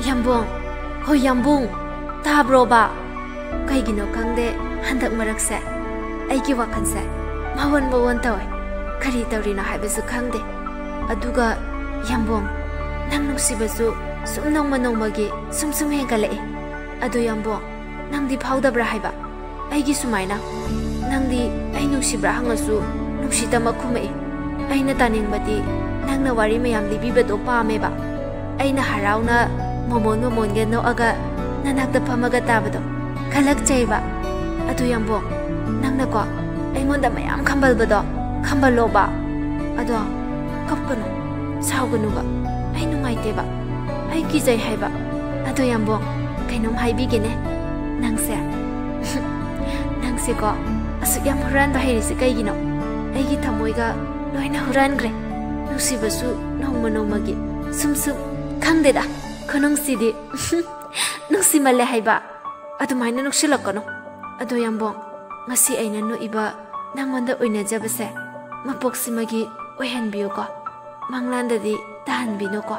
Yambong, hoi Yambung, tabroba. Kaigino kangde handak marakse. Aigi wakanse. Mawan tawe. Kari tawrina haibasu kangde. Aduga Yambong, nang nungsibasu sum nongmagi sum hengkalae. Ado Yambong, nang di phawdabra haiba. Aigi sumaina. Nang di ai nungsibra hangasu nungsitama khumai. Aina taningbati nang na wari mayam libibado paameba. Aina harauna momon no aga nanakta phamaga tabado. Khalak chaiba. Ado Yambong, nang na ko aingonda mayam khambalbado. Khambaloba. Ado kapkanu sauganu ba. Ai nungaiteba. Ai kizai haiba. Ado Yambong, kainom haibigene. Nangse. Nangse ko asuk yam huran bahirisi kaigino. Aigi thamoiga loina hurangrre. Nusibasu nongmagi sum khangdeda. Khonungsidi nungsimale haiba. Adumaina nuksilakano. Ado Yambong, ngasi aina no iba nangmanda oinajabase mapoksimagi oihanbiyo ko. Manglandadi tahanbino ko.